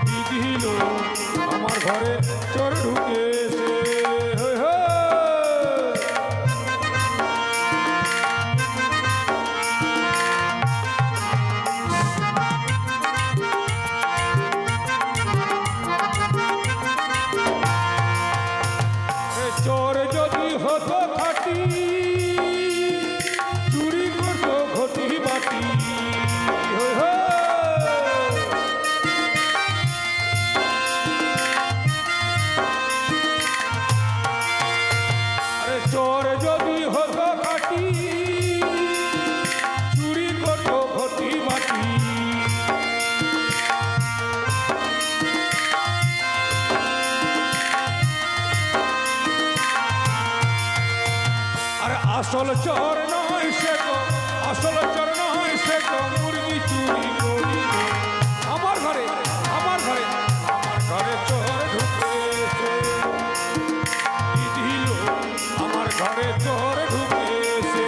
কি দিল আমার ঘরে চোর ঢুকেছে। চোর যদি হতো খাটি চুরি করতো ঘটি বাটি। আরে চোর যদি হতো খাটি চুরি করতো ঘটি বাটি। আসল চোর নয় সে গো, আসল চোর নয় সে গো, মুরগি চুরি করিল আমার ঘরে, আমার ঘরে, আমার ঘরে চোর ঢুকেছে। কি দিল আমার ঘরে চোর ঢুকেছে।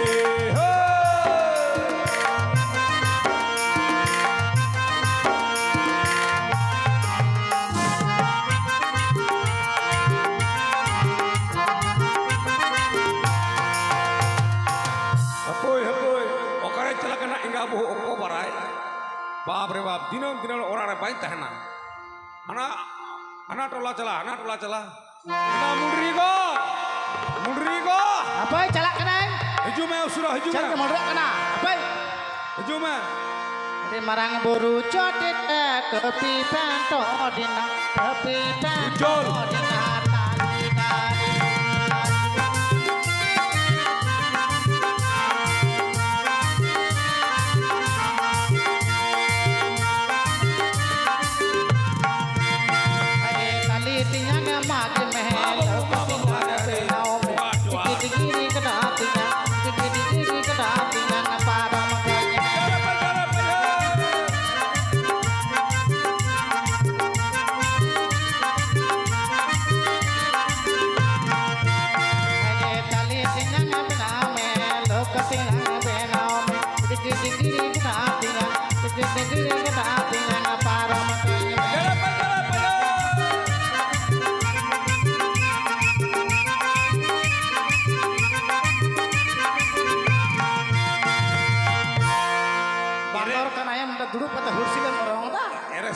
बाप रे बाप दिनों दिन और बाई तहना हना हना टोला चला हना मुंडरी को apa calak kena hiju me usura hiju calak me modok kena apa hiju me de marang boru codet kepi panto dina kepi panto dina tali tali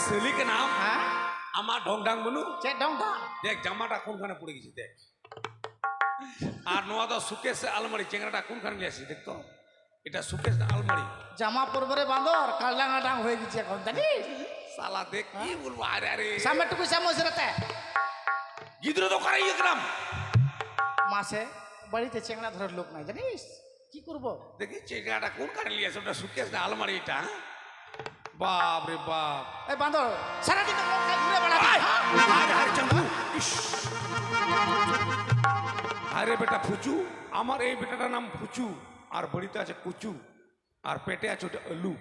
सेली के नाम हाँ आमा ढोंग डांग बनू चेक ढोंग ढोंग देख जमाटा कौन खाने पड़ी गई देख আর নোয়া তো সুকেশ আলমারি চেংড়াটা কোনখানে নিয়ে আসি দেখতো এটা সুকেশ আলমারি জামা পরবরে বাঁদর কালডাঙ্গা ডাং হয়ে গেছে এখন জানিস সালা দেখ কি বলবো আরে আরে সামনে টুকু সামনে রাতে গিদ্র তো করাই একরাম মাসে বাড়িতে চেংড়া ধরার লোক নাই জানিস কি করব দেখি চেংড়াটা কোনখানে নিয়ে আসে ওটা সুকেশ না আলমারি এটা बाप रे बाप ए बांदर सारा दिन तो लोग घूरे बेड़ाबी अरे अरे चंदू अरे बेटा फुचू আমার এই বেটাটার নাম ফুচু আর বড়িতে আছে কুচু আর পেটে আছে ওটা আলু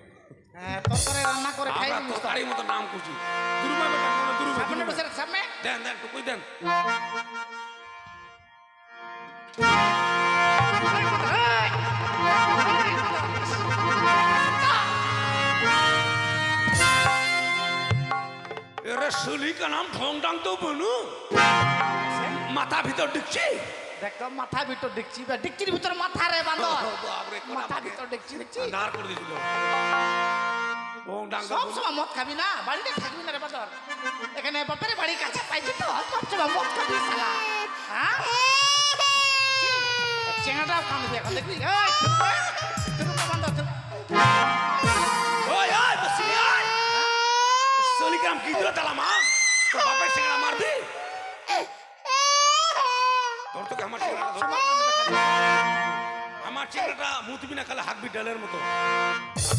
হ্যাঁ তরকারি রান্না করে খাই আমরা তরকারি মতো নাম কুচু দুরুমা বেটা কোন দুরুমা সামনে বসে সামনে দেন দেন টুকুই দেন रसोली का नाम ढोंग डांग तो बनू माथा भीतर डिक्ची देख तो माथा भीतर डिक्ची बे डिक्चिर भीतर माथा रे बांदर बाप रे माथा भीतर डिक्ची डिक्ची अंधार कर दिलो ढोंग डांग সব সময় মদ খাবি না বাড়িতে থাকবি না রে বাঁদর এখানে বাপের বাড়ি কাছে পাইছি তো সব সময় মদ খাবি শালা হ্যাঁ চেঙ্গাটাও কামড়ে এখন দেখবি এই তুই বাঁদর ओए ओए बसी ओए सोली का नाम किधर तला मां तो बापे सिंगड़ा मार दी তোর তো আমার চিংড়াটা মুতবি না খালে হাঁকবি ডালের মতো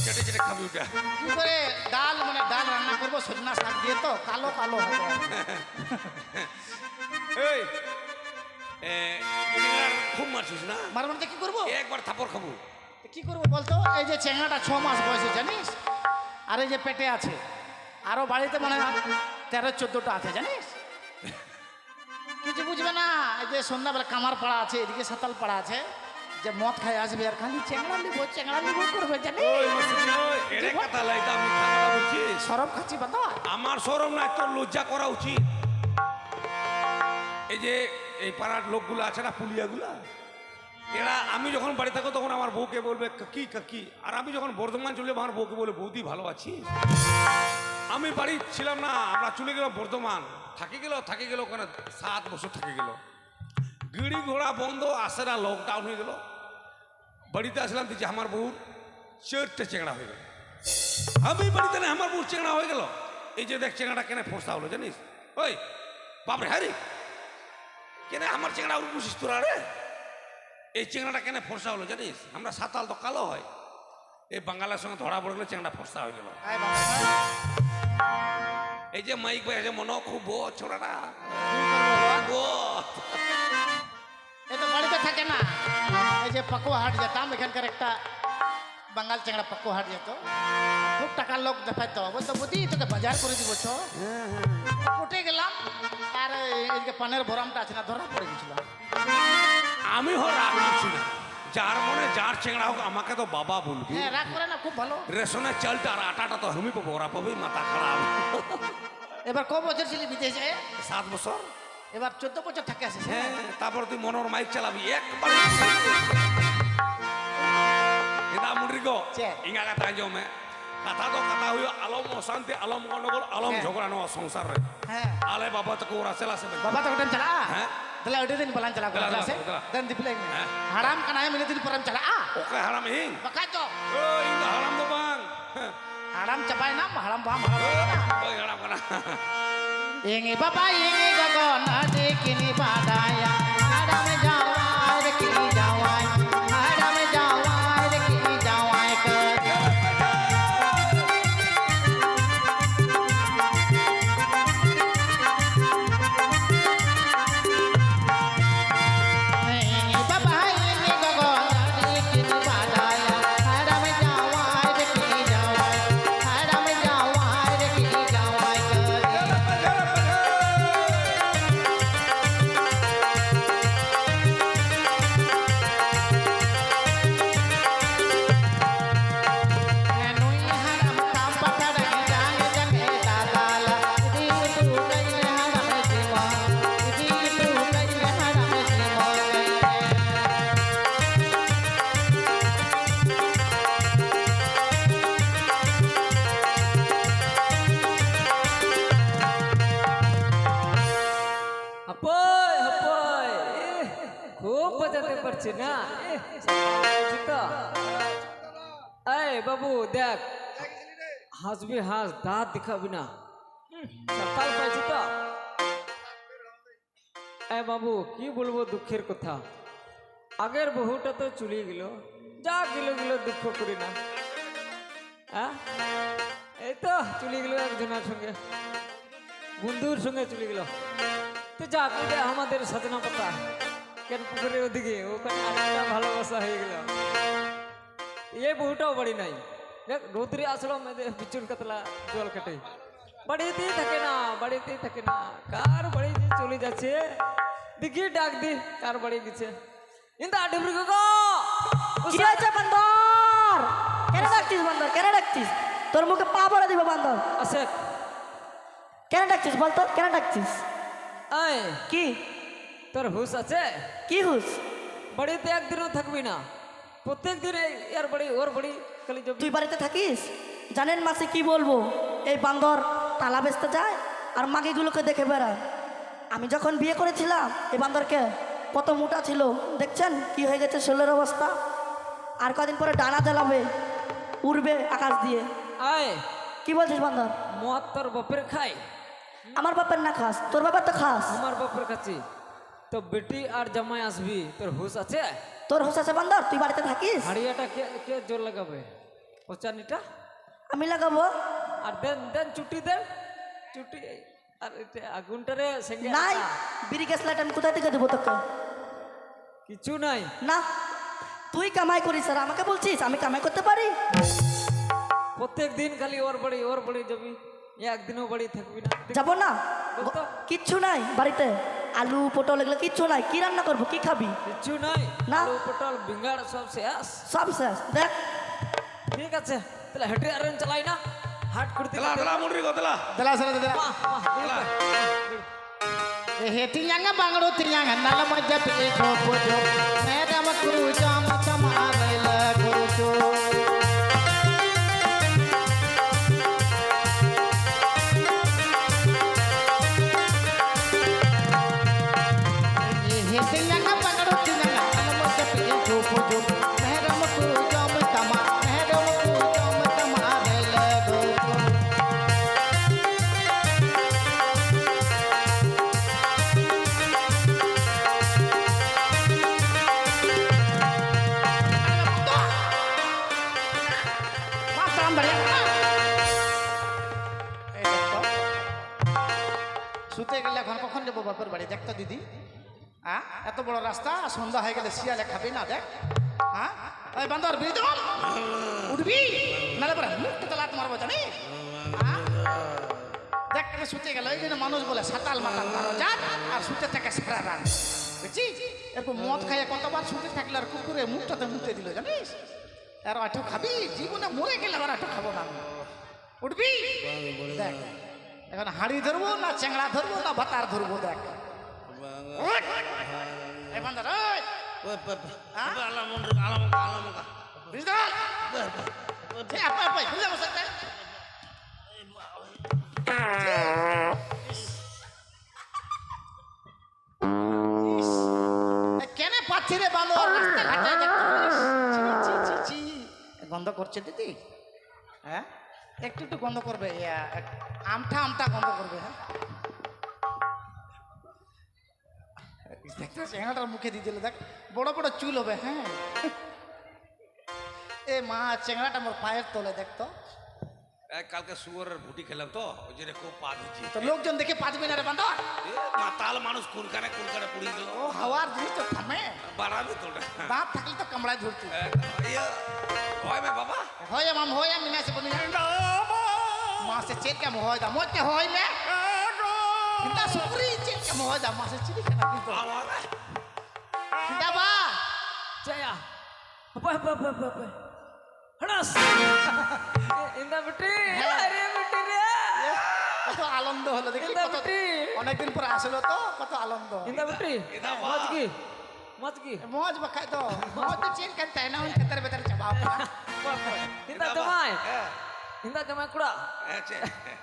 চেটে চেটে খাবি ওটা কি করে ডাল মানে ডাল রান্না করবো সজনা শাক দিয়ে তো কালো কালো হবে এই চিংড়ার খুব মারছিস না মার মানে কি করবো একবার থাপড় খাবো কি করবো বলতো এই যে চেঙ্গাটা 6 মাস বয়সে জানিস আর এই যে পেটে আছে আরো বাড়িতে মনে হয় 13-14টা আছে জানিস কিছু বুঝবে না এই যে সন্ধ্যাবেলা কামার পাড়া আছে এদিকে সাতাল পাড়া আছে যে মদ খাই আসবে আর খালি চেংড়া লিবো করবে জানি ওই মাসুদি ওই এরে কথা লাইতা আমি কথা বলছিস সরব খাচ্ছি বাবা আমার শরম নাই তোর লজ্জা করা উচিত এই যে এই পাড়ার লোকগুলো আছে না পুলিয়াগুলা এরা আমি যখন বাড়ি থাকো তখন আমার বউকে বলবে কাকি কাকি আর আমি যখন বর্ধমান চলে যাবো, আমার বউকে বলে বৌদি ভালো আছিস। আমি বাড়ি ছিলাম না, আমরা চলে গেলাম বর্ধমান, থাকি গেল ওখানে 7 বছর থেকে গেল, গাড়ি ঘোড়া বন্ধ, আসে না, লকডাউন হয়ে গেল। বাড়িতে আসলাম দিচ্ছি আমার বউর 4টে চেংড়া হয়ে গেল। আমি বাড়িতে না, আমার বউর চেংড়া হয়ে গেল। এই যে দেখ চেংড়াটা কেন ফোর্সা হলো জানিস? ওই বাপরে হ্যাঁ রে, কেন আমার চেংড়া বুঝিস তোরা রে? এই চেংড়াটা কেন ফোর্সা হলো জানিস? আমরা সাতাল তো কালো হয়, এই বাঙালের সঙ্গে ধরা পড়ে গেলে চেংড়া ফোর্সা হয়ে গেল। এই যে মাইক ভাই আছে মনে খুব ছোড়াটা এ তো বাড়িতে থাকে না। এই যে পাকুয়া হাট যেতাম, এখানকার একটা বাঙাল চেংড়া পাকুয়া হাট যেত, খুব টাকার লোক দেখাইতো, বলতো বুদ্ধি তোকে বাজার করে দিব ছ। উঠে গেলাম আর এদিকে পানের ভরামটা আছে না, ধরা পড়ে গেছিল। আমি রাগ করছি না, যার মনে যার চেংড়া হোক আমাকে তো বাবা বলবি। হ্যাঁ রাগ করে না, খুব ভালো। রেশনের চালটা আর আটাটা তো আমি পাবো, ওরা পাবি, মাথা খারাপ। এবার ক বছর ছিলি বিদেশে? 7 বছর। এবার 14 বছর থাকে আসিস। হ্যাঁ, তারপর তুই মনোর মাইক চালাবি একবারে। এটা মুড়িগো ইঙ্গা কথা জমে কথা তো কথা হইও আলম অশান্তি, আলম গন্ডগোল, আলম ঝগড়া নেওয়া সংসার রে। হ্যাঁ আলে বাবা তোকে ওরা চেলাছে বাবা তো ওটা চালা। হ্যাঁ তাহলে ওটা দিন বলান চালা করে আছে দেন দিপলে হারাম কানায় মিলে দিন পরম চালা ওকে হারাম হিং বাকা তো ও ইঙ্গা হারাম তো বাং হারাম চাপাই না হারাম বাম ওই হারাম কানা ইঙ্গি বাবা ইঙ্গি গগন দেখিনি বাদায়া হারাম যাওয়ার কি যাওয়াই হারাম যাওয়ার কি যাওয়াই কর বাবু দেখ হাসবি হাস দাঁত দেখাবি না সকাল পাইছি তো বাবু কি বলবো দুঃখের কথা আগের বহুটা তো চলে গেল যা গেল দুঃখ করি না এই তো চলে গেল একজনের সঙ্গে বন্ধুর সঙ্গে চলে গেল তো যা আমাদের সাজনা পাতা কেন পুকুরের ওদিকে ওখানে আরেকটা ভালোবাসা হয়ে গেল এই বহুটাও বাড়ি নাই দেখ রৌদ্রে আসলো মেয়েদের বিচুন কাতলা জল কাটে বাড়িতেই থাকে না কার বাড়ি যে চলে যাচ্ছে দেখি ডাক দি কার বাড়ি গেছে কিন্তু আডুবরি গো কি হয়েছে বান্দর কেন ডাকছিস তোর মুখে পা পড়ে দিব বান্দর আছে কেন ডাকছিস বল তো কেন ডাকছিস আয় কি তোর হুশ আছে কি হুশ বাড়িতে একদিনও থাকবি না প্রত্যেক দিন এর বাড়ি ওর বাড়ি খালি তুই বাড়িতে থাকিস জানেন মাসে কি বলবো এই বান্দর তালা বেচতে যায় আর মাগিগুলোকে দেখে বেড়ায় আমি যখন বিয়ে করেছিলাম এই বান্দরকে কত মোটা ছিল দেখছেন কি হয়ে গেছে শরীরের অবস্থা আর কদিন পরে ডানা জ্বালাবে উড়বে আকাশ দিয়ে আয় কি বলছিস বান্দর মদ তোর বাপের খাই আমার বাপের না খাস তোর বাপের তো খাস আমার বাপের কাছে তো বেটি আর জামাই আসবি তোর হুশ আছে তোর হুশ আছে বান্দর তুই বাড়িতে থাকিস হাড়িয়াটা কে জোর লাগাবে পচানিটা আমি লাগাবো আর দেন চুটি আর আগুনটারে সেঙ্গে নাই বিড়ি গ্যাস লাইট আমি কোথায় থেকে দেবো তোকে কিছু নাই না তুই কামাই করিস আর আমাকে বলছিস আমি কামাই করতে পারি প্রত্যেক দিন খালি ওর বাড়ি যাবি একদিনও বাড়ি থাকবি না যাবো না বলতো? কিচ্ছু নাই বাড়িতে, আলু পটল এগুলো কিচ্ছু নাই, কি রান্না করবো, কি খাবি? কিচ্ছু নাই না। আলু পটল ভিঙ্গার সব শেষ। সব শেষ। দেখ ঠিক আছে তাহলে হেঁটে আর চালাই না, হাট করতে তেলা তেলা মুড়ি গো তেলা দিলা সরে দিলা हे तियांगा बांगड़ो तियांगा नल मजा पे ठोप जो मैडम गुरु जाम चमारल गुरु जो हे तियांगा बांगड़ो तियांगा नल मजा पे ठोप जो मैडम गुरु जाम चमारल गुरु जो শুতে গেলে এখন কখন যাবো বাপের বাড়ি দেখতো দিদি? হ্যাঁ এত বড় রাস্তা, সন্ধ্যা হয়ে গেলে শিয়ালে খাবি না? দেখ হ্যাঁ ওই বান্দর বিদম উঠবি নালে পরে মুখটা তো লাত মারবো জানিস? হ্যাঁ দেখ কেন শুতে গেল, এই জন্য মানুষ বলে সাতাল মাতাল মারো যান আর শুতে থাকে সারা রাত, বুঝছিস? এরপর মদ খাইয়ে কতবার শুতে থাকলে আর কুকুরে মুখটাতে মুতে দিল জানিস? আর আঠো খাবি, জীবনে মরে গেলে আবার আঠো খাবো না আমি। উঠবি দেখ এখন হাড়ি ধরবো না চেংড়া ধরবো না ভাতার ধরবো, দেখ উঠ। এই বান্দর ওই হ্যাঁ? বুঝলি? এই আপা আপা বুঝলে বসে থাক। এ কেনে পাচ্ছি রে বান্দর রাস্তাঘাটে দেখছিস? ছি, ছি, ছি, ছি। গন্ধ করছে দিদি? হ্যাঁ একটু একটু গন্ধ করবে, আমটা আমটা গন্ধ করবে। হ্যাঁ দেখতে চেঙ্গাটার মুখে দিয়ে দিল, দেখ বড় বড় চুল হবে। হ্যাঁ এ মা চেঙ্গাটা মোর পায়ের তলে দেখতো। কালকে সুগরের ভুটি খেলাম তো ওই জন্য খুব পা দিচ্ছি। তো লোকজন দেখে পাঁচবি না রে বান্দর? মাতাল মানুষ কোনখানে পুড়ে গেল। ও হাওয়ার জিনিস তো থামে, বাড়াবে তোটা দাঁত থাকলে তো কামড়ায় ধরতি। হয় মে বাবা হয় মাম হয় আমি না সে বলি মা সে চেক কেমন হয় দা মতে হয় না কিন্তু সুপুরি চেক কেমন হয় দা মা সে চিনি কেন কিন্তু দাবা জয়া বাই বাই বাই বাই বাই হড়াস ইন্দা বেটি আরে বেটি রে কত আনন্দ হলো দেখি, ইন্দা কত বেটি অনেকদিন পর আসলো তো কত আনন্দ। ইন্দা বেটি মজকি মজকি মজ বখাই তো মজ তো চেন করতে है ना उन खेतर बेतर चबाव ইন্দা জমাই ইন্দা জমাই কুড়া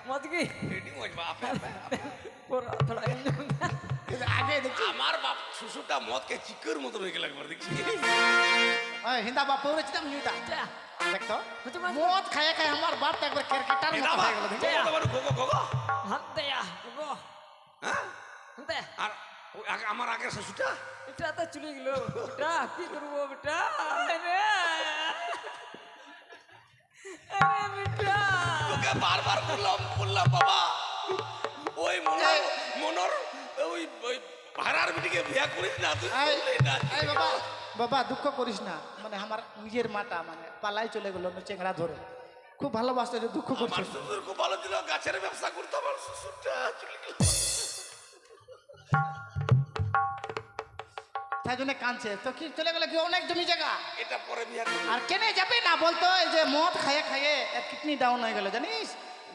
মজকি এডি মজ বাপ পুরা থোড়া आगे देखी আমার বাপ শ্বশুরটা মদকে চিকের মতো হয়ে গেল একবার দেখছি। ओए हिंदा बाप पूरे चितम न्यूटा জয়া देख तो मौत खाए खाए हमार बाप तो एकबार क्रिकेटर मत हो गेल देखी গোগো গোগো হান্তেয়া গো হ্যাঁ হান্তে আর আমার আগের শ্বশুরটা এটা তো চলে গেল বেটা, কি করব বেটা? আরে আরে বেটা তোকে বারবার বললাম বাবা ওই মনোর ওই ভাড়ার বিটিকে বিয়া করিস না তুই। এই বাবা বাবা দুঃখ করিস না, মানে আমার নিজের মাটা মানে পালাই চলে গেল চেংড়া ধরে, খুব ভালোবাসতে যে দুঃখ আমার করছিস। শ্বশুর খুব ভালো ছিল, গাছের ব্যবসা করতো, আমার শ্বশুরটা চলে গেল। তাই জন্য কাঁদছে তো কি চলে গেলে কি অনেক জমি জায়গা এটা পরে বিয়া করবি। আর কেনে যাবে না বলতো, এই যে মদ খাইয়ে খাইয়ে কিডনি ডাউন হয়ে গেল জানিস,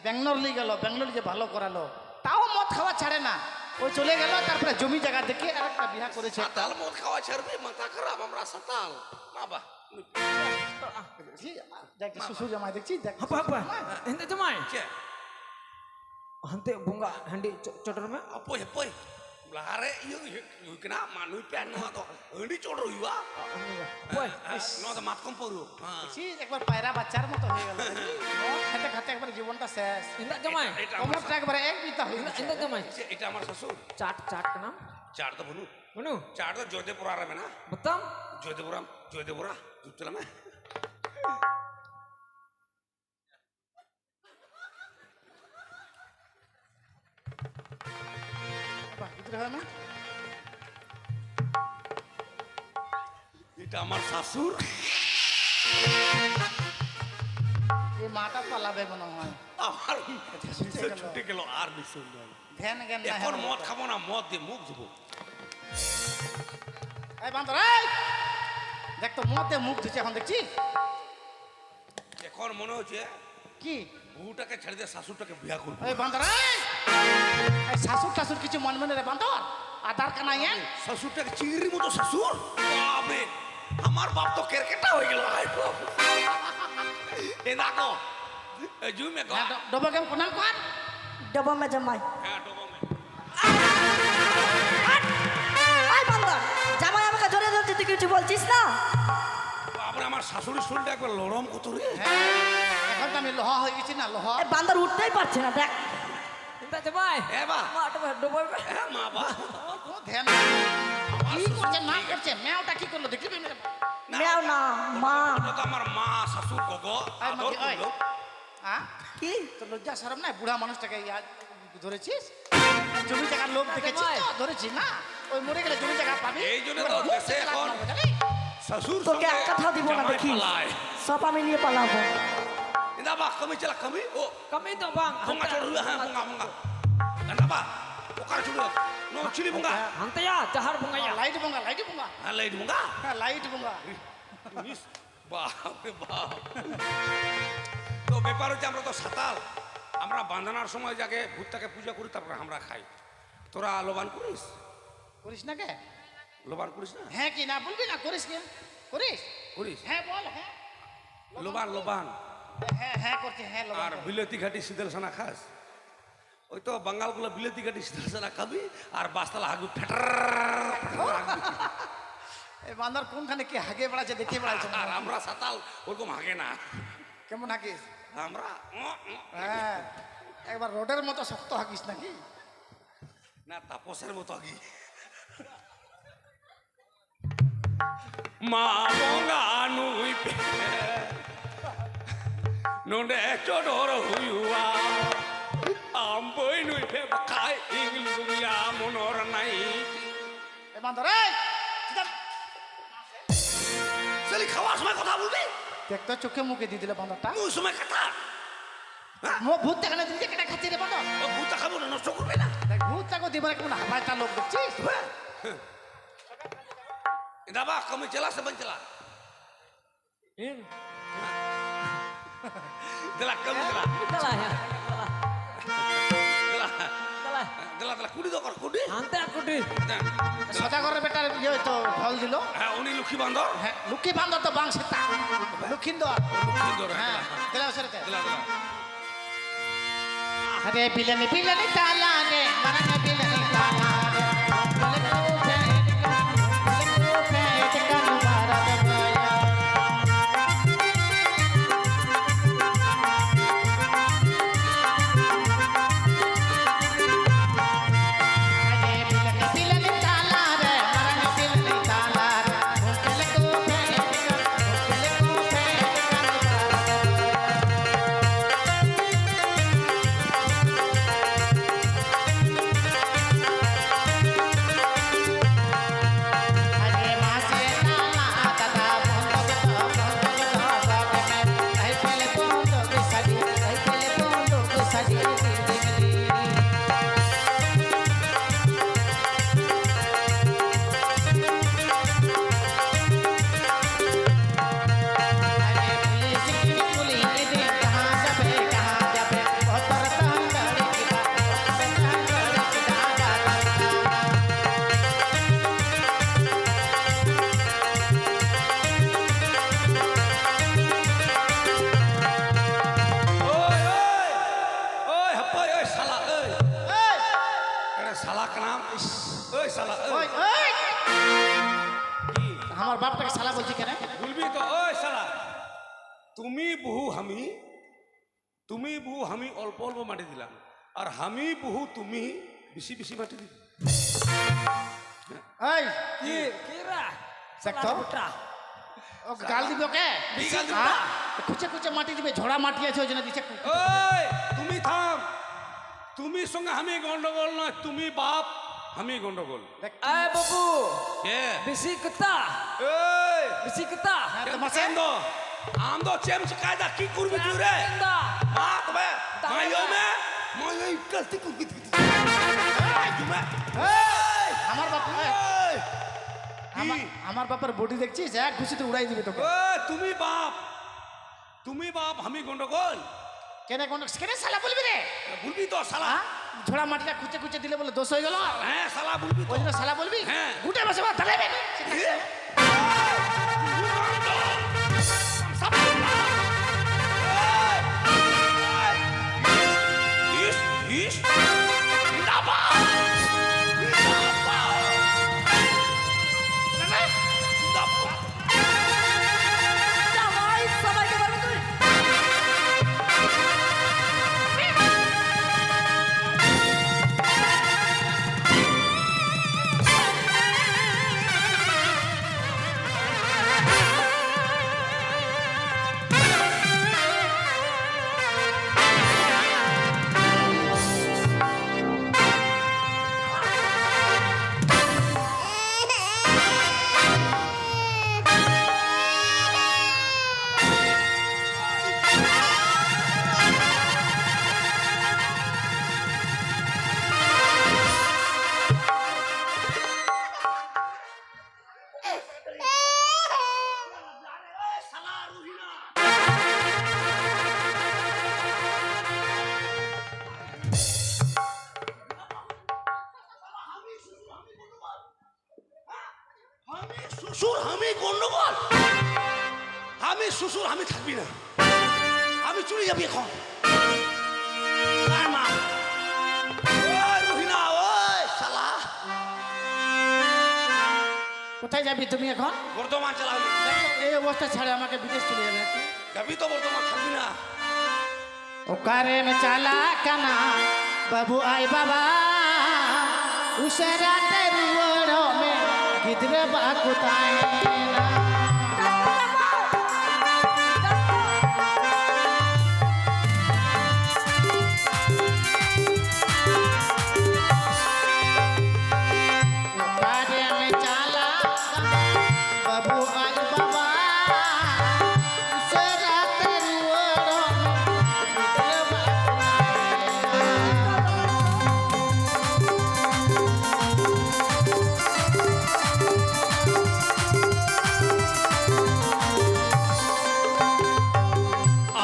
ব্যাঙ্গালোর নিয়ে গেল, ব্যাঙ্গালোর যে ভালো করালো তাও মদ খাওয়া ছাড়ে না, ওই চলে গেল তারপরে জমি জায়গা দেখে আর একটা বিয়া করেছে। সাতাল মদ খাওয়া ছাড়বি, মাথা খারাপ আমরা সাতাল বাবা। শ্বশুর জামাই দেখছি দেখ হাপা হাপা হিন্দে জমাই হান্তে বুঙ্গা হান্ডি চটর মে apoi belare iyo kena manu pian no to handi chod roiwa ওই no to mat komporu দেখছি একবার পায়রা বাচ্চার মতো হয়ে গেল মদ খেতে খেতে একবার জীবনটা শেষ, হিন্দা জমাই কোমরটা একবার এক বিতা হয়ে গেছে। হিন্দা জমাই এটা আমার শ্বশুর চাট চাট का नाम চার তো বনু বনু চার তো জয়দেবপুর আর में ना बताम জয়দেবপুরা দুতলা में বাহ ভিতরে হয় না এটা আমার শাশুর এই মাটা পালাবে মনে হয় আমার নিশ্চয় ছুটে গেল আর নিশ্চয় নয়। ধ্যান জ্ঞান নাই এখন আমার। মদ খাবো না, মদ দিয়ে মুখ ধুবো। এই বান্দর এই দেখ তো মদ দিয়ে মুখ ধুচ্ছে এখন দেখছিস এখন মনে হচ্ছে কি বউটাকে ছেড়ে দিয়ে শাশুড়টাকে বিয়া করবো। এই বান্দর এই শাশুর টাশুর কিছু মন মনে রে বান্দর আধার কানাই শ্বশুরটাকে চিংড়ির মতো শ্বশুর, বাপরে আমার বাপ তো কেরকেটা হয়ে গেল। এ দেখো জুমে ডবল গেম কোনাল কোন ডবো মে জামাই হ্যাঁ ডোবামে আই বান্দর জামাই আমাকে জড়িয়ে ধরছি তুই কিছু বলছিস না বাপরে আমার শাশুড়ির শরীরটা একবার লরম কত রে। এখন তো আমি লোহা হয়ে গেছি না লোহা এই বান্দর উঠতেই পারছে না দেখ চিন্তা জামাই এ বা মাটা ডুববে হ্যাঁ মা বা কোনো ধ্যান নাই। কি করছে না করছে মেওটা কি করলো দেখলি মেরে মেও না মা ওটা তো আমার মা শাশুড় গগো এই আদর মাকে, এই। করলো। হ্যাঁ কি তো লজ্জা শরম নাই বুড়া মানুষটাকে ধরেছিস জমি জায়গার লোক দেখেছিস তো ধরেছিস না ওই মরে গেলে জমি জায়গা পাবি এই জন্য তো এবার মুখ দেশে থেকে লাথ এখন- মারবে, জানিস? শ্বশুর তোকে এক কথাও দিব না জামাই দেখি পালায়। সব আমি নিয়ে পালাবো ইন্দা বা কমি চলা কমি ও kami to bang bunga চড়ু হ্যাঁ bunga bunga ইন্দা বা ওকার চড়ু নো চিলি bunga hante ya jahar bunga ya light বুঙ্গা লাইট বুঙ্গা হ্যাঁ লাইট bunga হ্যাঁ লাইট বুঙ্গা মিস বাপরে বাপ। তো ব্যাপার হচ্ছে আমরা তো সাতাল, আমরা বাঁধানোর সময় যাকে ভূতটাকে পূজা করি তারপরে আমরা খাই। তোরা লোবান করিস? করিস না কে লোবান করিস না? হ্যাঁ কি না বলবি না করিস কি করিস করিস হ্যাঁ বল হ্যাঁ লোবান লোবান হ্যাঁ হ্যাঁ করছে হ্যাঁ লোক আর বিলেতি ঘাটি শীতল সানা খাস? ওই তো বাঙালগুলো বিলেতি ঘাটি শীতল সানা খাবি আর বাসতলা হাগু ফেটার এই বান্দর কোনখানে কি হাগে বেড়াচ্ছে দেখে বেড়াচ্ছে আর আমরা সাতাল ওরকম হাগে না, কেমন হাগিস আমরা হ্যাঁ একবার রোডের মতো শক্ত হাগিস নাকি না তাপসের মতো হাগি। মা বঙ্গা নুই পে নন্ডে চডর হুইয়া আম্বই নুই পে খাই ইংলুয়া মনর নাই এই বান্দর এই চিৎকার। সেলি খাওয়ার সময় কথা বলবি, দেখ তো চোখে মুখে দিয়ে দিল বান্দরটা তুই সময় কথা ভূত দেখানে দিন কেটে খাচ্ছি রে বান্দর ও ভূতা খাবো না, নষ্ট করবি না। দেখ ভূত তাকে দিব কেমন হাবাইটা লোক দেখছিস দাবা কমি চলা সে বন চলা in দিলা কমি চলা salah ya দিলা salah দিলা দিলা কুড়ি দো কর কুড়ি hante aku di সদাগরের বেটার ইয়ে তো ফল দিল হ্যাঁ উনি লক্ষ্মী বান্দর হ্যাঁ লক্ষ্মী বান্দর তো বাং সেটা লক্ষ্মীন্দর লক্ষ্মীন্দর হ্যাঁ দিলাম সেটাতে দিলা দিলা अरे बिलनी बिलनी ताला रे मरन बिलनी ताला रे बिलनी पेट का मुबारक गया अरे बिलनी बिलनी ताला रे मरन बिलनी ताला रे बिलनी पेट का আগে মাসে তালা দাদা বন্ধ করে আই পেলে বন্ধ সাজি আই পেলে বন্ধ সাজি দিগলি अरे पुलिस की पुलिस दे कहां जाबे ओतर तंगड़ी की ओए ओए ओए हप्पा ओए साला ओए এই अरे साला का नाम इस ओए साला ওই ओए ওই আমার বাপটাকে শালা বলছি কেন বলবি তো ওই সালা তুমি বহু আমি অল্প অল্প মাটি দিলাম আর আমি বহু তুমি বেশি বেশি মাটি দিবি। এই ki kira Sektor? putra ও গাল দিবে ওকে কি গাল দিবে? হ্যাঁ? খুঁচে খুঁচে মাটি দিবে ঝোড়া মাটি আছে ওই জন্য দিচ্ছে ওই তুমি থাম, তুমি সঙ্গে আমি গন্ডগোল নয়, তুমি বাপ আমি গন্ডগোল। eh babu কে bisi keta এই bisi keta হ্যাঁ, তো কেন মাসে কেন আম তো চেমচ কায়দা কি করবি তুই রে মা তবে মাইও মে মই এই কাস্তি করবি তুই তুমি আমার বাপ আমার বাপের বডি দেখছিস এক ঘুষিতে উড়াই দিবে তোকে তুমি বাপ আমি গন্ডগোল কেনে কোন কেনে শালা বলবি রে বলবি তো শালা ঝোড়া মাটিটা কুচে কুচে দিলে বলে দোষ হয়ে গেল হ্যাঁ শালা বলবি তো ওই জন্য শালা বলবি হ্যাঁ। গুটে বসে বা দাঁড়াবে ইস ইস জামাই সবাইকে বলবি তুই শ্বশুর আমি গন্ডগোল আমি শ্বশুর আমি থাকবি না আমি চলে যাবি এখন মা ওই রুহিনা ওই শালা কোথায় যাবি তুমি এখন বর্তমান চালাবি দেখো, এই অবস্থা ছাড়ে আমাকে বিদেশ চলে যাবে নাকি যাবি তো বর্তমান থাকবি না ओकारे में चला कना बाबू आई बाबा उसरा तेरुवड़ो में गिदरे बाकुताए ना ओकारे में चला कना बाबू आई बाबा उसरा तेरुवड़ो में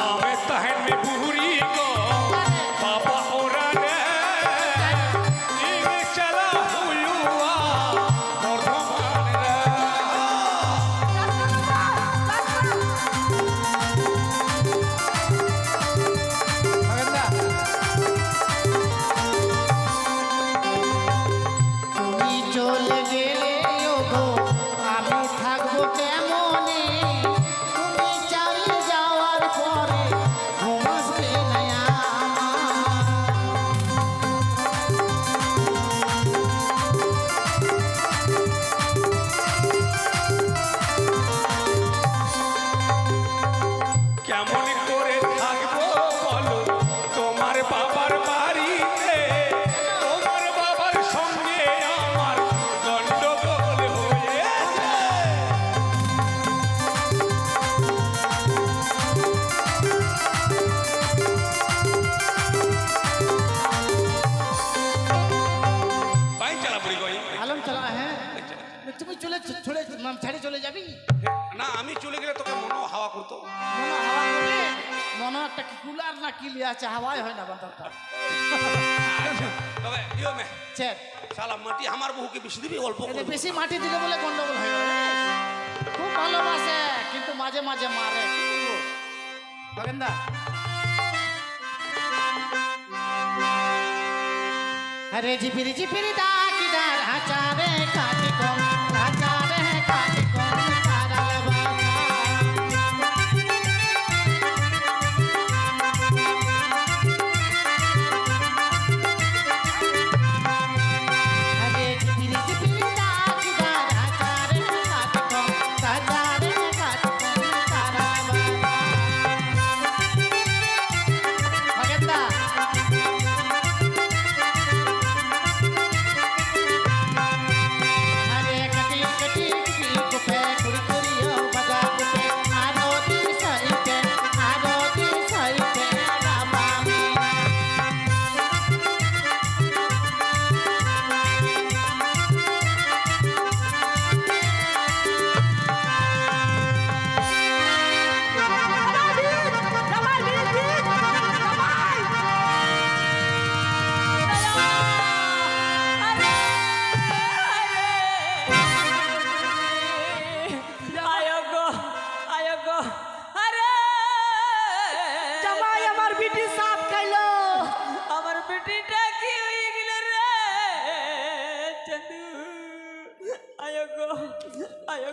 आवे तहन में बुहरी को बाबा ओरा रे इन चला हुलुआ बर्धमान रे তুমি চলে গেলে ওগো আমি থাকবো কেমনে তুমি চলে যাওয়ার পরে ঘুম আসবে না আমার। কেমন করে থাকবো বলো তোমার বাবার বাড়িতে তোমার বাবার সঙ্গে আমার গন্ডগোল হয়েছে বাইক চালা পড়ি গই আলম চলা হ্যাঁ তুমি চলে ছাড়ি চলে যাবি না আমি চলে গেলে তোকে মনো হাওয়া করতো মনে হাওয়া করলে মনে একটা কি কুলার না কি লিয়ে আছে হাওয়াই হয় না বান্দরটা তবে ইও মে চেক শালা মাটি আমার বহুকে বেশি দিবি অল্প এতে করবি। বেশি মাটি দিলে বলে গন্ডগোল হয়ে যাবে খুব ভালোবাসে কিন্তু মাঝে মাঝে মারে কি করবো বাগেন্দা अरे जिपिरी जिपिरी दाकीदार आचारे काटी कम आचारे काटी कम तारा अरे जिपिरी जिपिरी दाकीदार आचारे काटी कम आचारे काटी कम तारा भगंदा अरे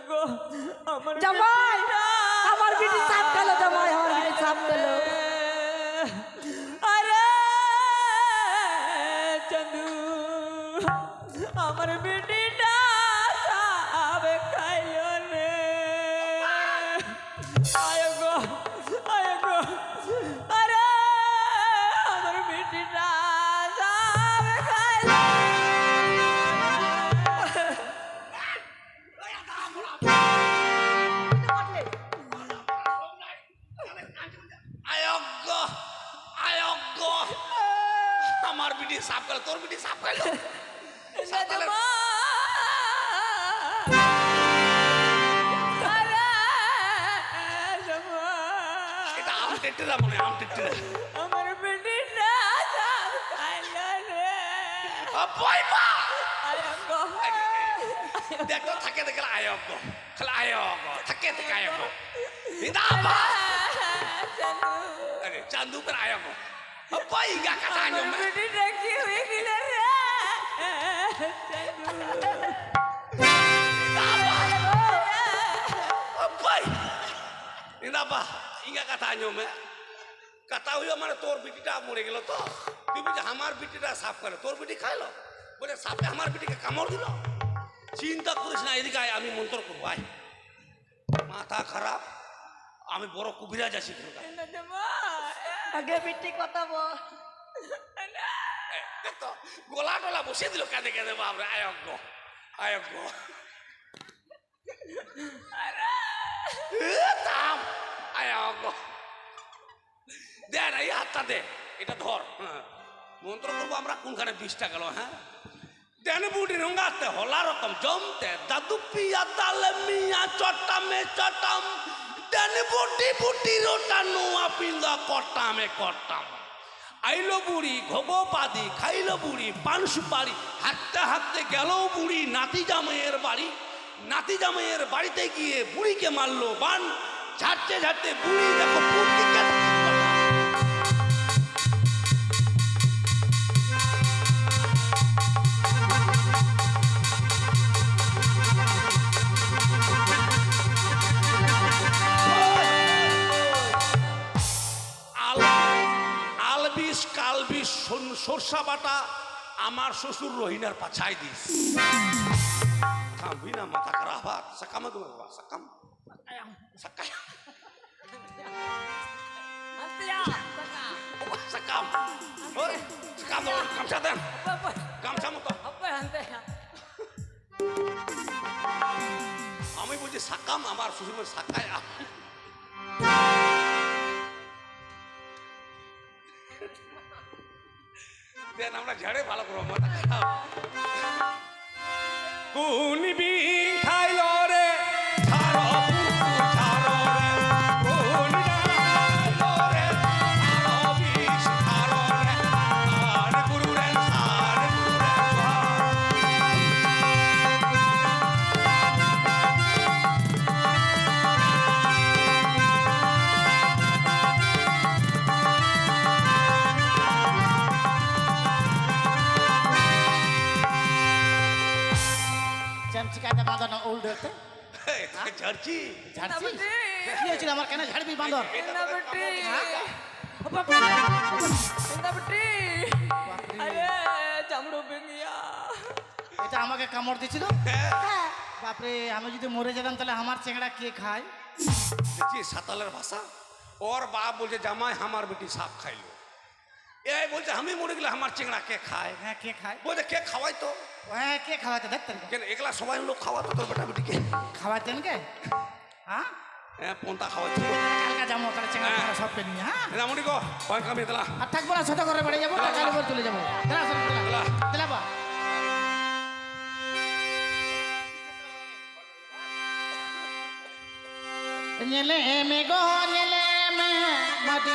গো আমার জামাই আমার বিটি সাপ খেলো, জামাই আমার বিটি সাপ খেলো। আরে চন্দু আমার বেটিটা সাপ খাইলো রে। আয় গো আরে আমার বেটিটা সাপ খাইলো। আয়োগ্য আয়োগ্য আমার বিটি সাপ গেল, তোর বিটি সাপ গেল। এটা আম টেটেরা মনে হয়, আম টেটেরা। আমার বেটিটা সাপ খাইলো রে। ভয় পা। আয়োগ্য দেখো থাকে দেখে আয়োগ্য, খালি আয়োগ্য থাকে থেকে আয়োগ্য। ইদাবা আরে চান্দু করে আয়োগ্য। ভয় গা কাটা আমার আয়োগ্য। বেটিটা কি হয়ে গেল রে। ভয় ইদাবা ইঙ্গা কথা আয়োগ্য। কথা হইও মানে তোর বিটিটা মরে গেল তো, তুই বলছিস আমার বিটিটা সাফ করে, তোর বিটি খাইলো বলে সাপে আমার বিটিকে কামড় দিল। চিন্তা করিস না, এদিকে আয়, আমি মন্ত্র করবো। আয়, মাথা খারাপ, আমি বড় কবিরাজ আছি। আগে বিটি কথা বল। তো গোলা টোলা বসে দিল কাঁদে কাঁদে, বাপরে আয়োগ্য আয়োগ্য। থাম আয়োগ্য, দে না এই হাতটা দে, এটা ধর। হ্যাঁ মন্ত্র করবো আমরা, কোনখানে 20টা গেল। হ্যাঁ দেন বুড়ি রঙাতে হলা রকম জমতে দাদু পিয়া তালে মিয়া চটামে চটাম, দেন বুটি বুটি রোটা নোয়া পিন্দা কটামে কটাম। আইলো বুড়ি ঘোগোপাদি, খাইলো বুড়ি পান সুপারি, হাঁটতে হাঁটতে গেল বুড়ি নাতি জামাইয়ের বাড়ি। নাতি জামাইয়ের বাড়িতে গিয়ে বুড়িকে মারলো বান, ঝাড়তে ঝাড়তে বুড়ি দেখো পুরটিকে। আলবিস কালবিস সরষা বাটা আমার শ্বশুর রহিনার পাছায় দিস। থামবি না, মাথা খারাপ। হাত succumb succumb succumb succumb succumb, গামছা দেন, গামছা মতো। আমি বলছি সাকাম, আমার শ্বশুর সাকায়। দেন আমরা ঝাড়ে ভালো করবো, মাথা খারাপ। কোন বিং খাইলো রে ছাড়ো পুকু ছাড়ো রে, কোন খাইলো রে ছাড়ো বিষ ছাড়ো রে, আর গুরু রে ছাড় গুরু রে চিকাতে বাঁধর না ওল্ড হতে ঝাড়ছি। ঝাড়ছি কি হয়েছিল আমার, কেন ঝাড়বি বাঁধর? এটা আমাকে কামড় দিছিল। বাপরে, আমি যদি মরে যেতাম তাহলে আমার চেংড়া কে খায়? দেখছি সাতালের ভাষা। ওর বাপ বলছে জামাই আমার বেটি সাপ খাইলো। এই বলছে আমি মরে গেলে আমার চিংড়া কে খায়? হ্যাঁ কে খায়? বলছে কে খাওয়াই তো? হ্যাঁ কে খাওয়াতে দেখতেন? কেন এগুলা সবাই লোক খাওয়াতো তোর বেটা বেটিকে? খাওয়াতেন কে? হ্যাঁ হ্যাঁ পন্তা খাওয়াইতো। কালকা যাবো তাহলে চেংড়া হ্যাঁ। সবকে নিয়ে। হ্যাঁ রামনি গো পয়েন্ট কামি দিলা। আর থাকবো না, ছোট করে বেড়ে যাবো, কাল উপর চলে যাবো। দিলাবা নেলে মে গো নেলে মে মাটি